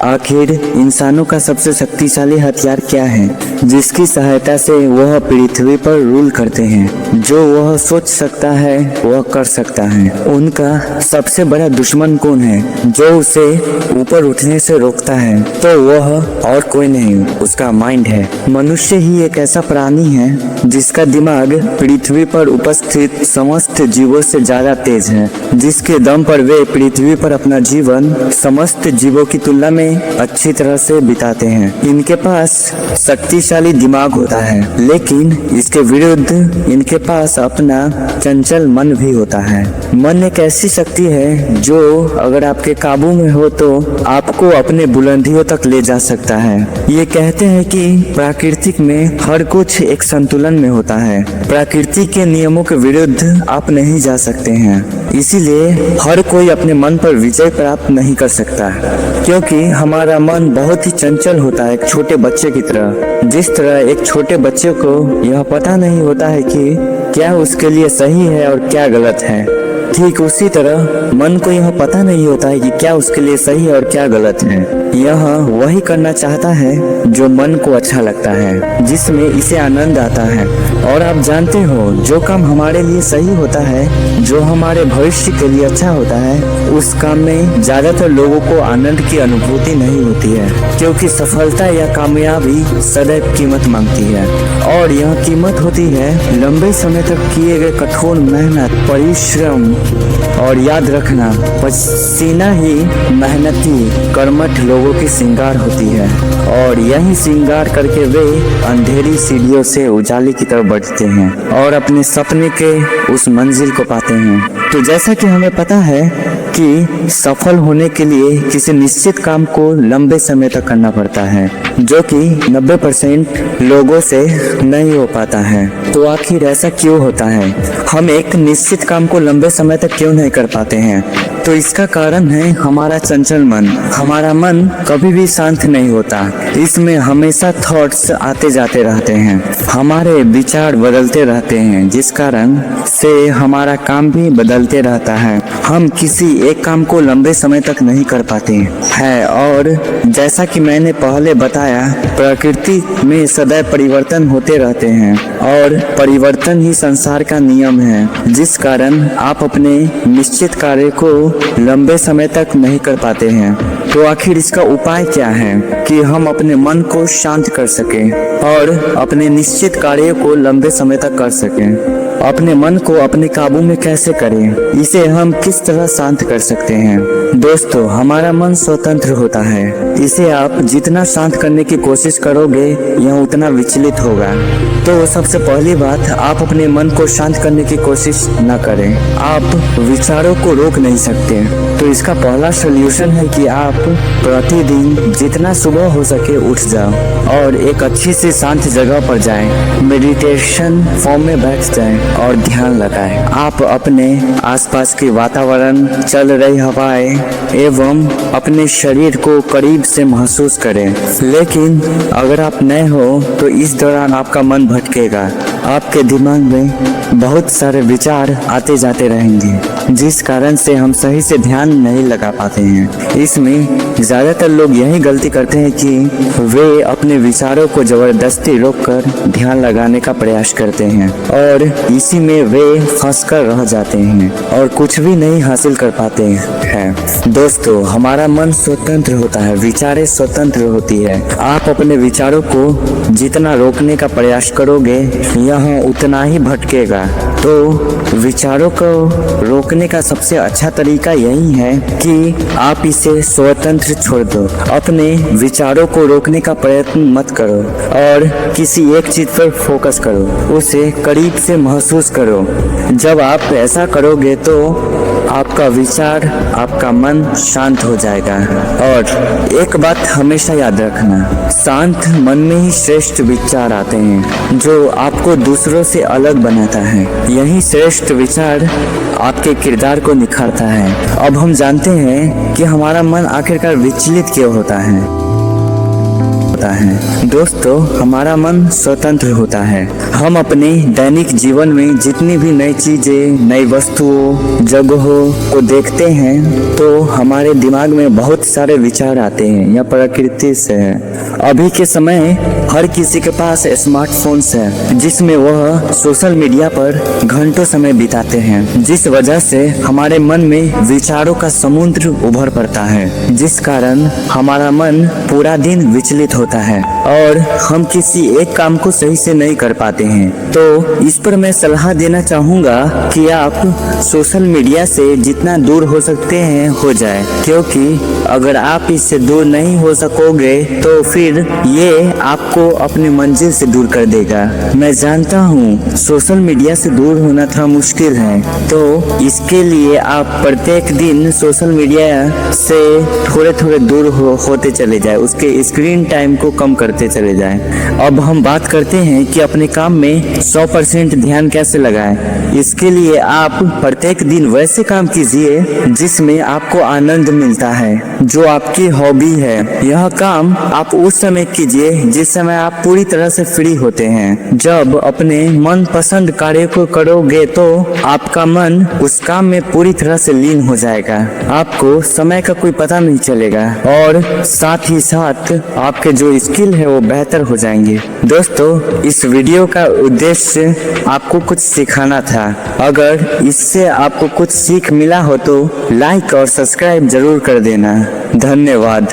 आखिर इंसानों का सबसे शक्तिशाली हथियार क्या है जिसकी सहायता से वह पृथ्वी पर रूल करते हैं? जो वह सोच सकता है वह कर सकता है। उनका सबसे बड़ा दुश्मन कौन है जो उसे ऊपर उठने से रोकता है? तो वह और कोई नहीं, उसका माइंड है। मनुष्य ही एक ऐसा प्राणी है जिसका दिमाग पृथ्वी पर उपस्थित समस्त जीवों से ज्यादा तेज है, जिसके दम पर वे पृथ्वी पर अपना जीवन समस्त जीवों की तुलना में अच्छी तरह से बिताते हैं। इनके पास शक्तिशाली दिमाग होता है, लेकिन इसके विरुद्ध इनके पास अपना चंचल मन भी होता है। मन एक ऐसी शक्ति है जो अगर आपके काबू में हो तो आपको अपने बुलंदियों तक ले जा सकता है। ये कहते हैं कि प्राकृतिक में हर कुछ एक संतुलन में होता है। प्रकृति के नियमों के विरुद्ध आप नहीं जा सकते हैं, इसीलिए हर कोई अपने मन पर विजय प्राप्त नहीं कर सकता, क्योंकि हमारा मन बहुत ही चंचल होता है, एक छोटे बच्चे की तरह। जिस तरह एक छोटे बच्चे को यह पता नहीं होता है कि क्या उसके लिए सही है और क्या गलत है, ठीक उसी तरह मन को यह पता नहीं होता है कि क्या उसके लिए सही है और क्या गलत है। यह वही करना चाहता है जो मन को अच्छा लगता है, जिसमें इसे आनंद आता है। और आप जानते हो, जो काम हमारे लिए सही होता है, जो हमारे भविष्य के लिए अच्छा होता है, उस काम में ज्यादातर लोगों को आनंद की अनुभूति नहीं होती है, क्योंकि सफलता या कामयाबी सदैव कीमत मांगती है। और यह कीमत होती है लंबे समय तक किए गए कठोर मेहनत, परिश्रम। और याद रखना, पसीना ही मेहनती कर्मठ लोगों की श्रृंगार होती है, और यही श्रृंगार करके वे अंधेरी सीढ़ियों से उजाले की तरफ बढ़ते हैं और अपने सपने के उस मंजिल को पाते हैं। तो जैसा कि हमें पता है कि सफल होने के लिए किसी निश्चित काम को लंबे समय तक करना पड़ता है, जो कि 90% लोगों से नहीं हो पाता है। तो आखिर ऐसा क्यों होता है? हम एक निश्चित काम को लंबे समय तक क्यों नहीं कर पाते हैं? तो इसका कारण है हमारा चंचल मन। हमारा मन कभी भी शांत नहीं होता, इसमें हमेशा थॉट्स आते जाते रहते हैं, हमारे विचार बदलते रहते हैं, जिस कारण से हमारा काम भी बदलते रहता है। हम किसी एक काम को लंबे समय तक नहीं कर पाते हैं। और जैसा कि मैंने पहले बताया, प्रकृति में सदैव परिवर्तन होते रहते हैं और परिवर्तन ही संसार का नियम है, जिस कारण आप अपने निश्चित कार्य को लंबे समय तक नहीं कर पाते हैं। तो आखिर इसका उपाय क्या है कि हम अपने मन को शांत कर सकें और अपने निश्चित कार्य को लंबे समय तक कर सकें? अपने मन को अपने काबू में कैसे करें? इसे हम किस तरह शांत कर सकते हैं? दोस्तों, हमारा मन स्वतंत्र होता है, इसे आप जितना शांत करने की कोशिश करोगे यह उतना विचलित होगा। तो सबसे पहली बात, आप अपने मन को शांत करने की कोशिश न करें। आप विचारों को रोक नहीं सकते, तो इसका पहला सॉल्यूशन है कि आप प्रतिदिन जितना सुबह हो सके उठ जाओ और एक अच्छी सी शांत जगह पर जाएं, मेडिटेशन फॉर्म में बैठ जाएं और ध्यान लगाएं। आप अपने आसपास के वातावरण, चल रही हवाएं एवं अपने शरीर को करीब से महसूस करें। लेकिन अगर आप नए हो तो इस दौरान आपका मन भटकेगा, आपके दिमाग में बहुत सारे विचार आते जाते रहेंगे, जिस कारण से हम सही से ध्यान नहीं लगा पाते हैं। इसमें ज्यादातर लोग यही गलती करते हैं कि वे अपने विचारों को जबरदस्ती रोककर ध्यान लगाने का प्रयास करते हैं और इसी में वे फंसकर रह जाते हैं और कुछ भी नहीं हासिल कर पाते हैं। दोस्तों, हमारा मन स्वतंत्र होता है, विचारें स्वतंत्र होती है। आप अपने विचारों को जितना रोकने का प्रयास करोगे यह उतना ही भटकेगा। तो विचारों को रोकने का सबसे अच्छा तरीका यही है कि आप इसे स्वतंत्र छोड़ दो। अपने विचारों को रोकने का प्रयत्न मत करो और किसी एक चीज पर फोकस करो, उसे करीब से महसूस करो। जब आप ऐसा करोगे तो आपका विचार, आपका मन शांत हो जाएगा। और एक बात हमेशा याद रखना, शांत मन में ही श्रेष्ठ विचार आते हैं, जो आपको दूसरों से अलग बनाता है। यही श्रेष्ठ विचार आपके किरदार को निखारता है। अब हम जानते हैं कि हमारा मन आखिरकार विचलित क्यों होता है। होता है। दोस्तों, हमारा मन स्वतंत्र होता है। हम अपने दैनिक जीवन में जितनी भी नई चीजें, नई वस्तुओं, जगहों को देखते हैं तो हमारे दिमाग में बहुत सारे विचार आते हैं। यह प्रकृति से है। अभी के समय हर किसी के पास स्मार्टफोन्स है, जिसमें वह सोशल मीडिया पर घंटों समय बिताते हैं, जिस वजह से हमारे मन में विचारों का समुद्र उभर पड़ता है, जिस कारण हमारा मन पूरा दिन विचलित होता है और हम किसी एक काम को सही से नहीं कर पाते हैं। तो इस पर मैं सलाह देना चाहूँगा कि आप सोशल मीडिया से जितना दूर हो सकते हैं हो जाए, क्योंकि अगर आप इससे दूर नहीं हो सकोगे तो फिर ये आपको अपनी मंजिल से दूर कर देगा। मैं जानता हूँ सोशल मीडिया से दूर होना थोड़ा मुश्किल है, तो इसके लिए आप प्रत्येक दिन सोशल मीडिया से थोड़े थोड़े दूर होते चले जाए, उसके स्क्रीन टाइम को कम करते चले जाए। अब हम बात करते हैं कि अपने काम में 100% ध्यान कैसे लगाएं। इसके लिए आप प्रत्येक दिन वैसे काम कीजिए जिसमें आपको आनंद मिलता है, जो आपकी हॉबी है। यह काम आप उस समय कीजिए जिस समय आप पूरी तरह से फ्री होते हैं। जब अपने मन पसंद कार्य को करोगे तो आपका मन उस काम में पूरी तरह से लीन हो जाएगा। आपको समय का कोई पता नहीं चलेगा और साथ ही साथ आपके जो स्किल है वो बेहतर हो जाएंगे। दोस्तों, इस वीडियो का उद्देश्य आपको कुछ सिखाना था। अगर इससे आपको कुछ सीख मिला हो तो लाइक और सब्सक्राइब जरूर कर देना। धन्यवाद।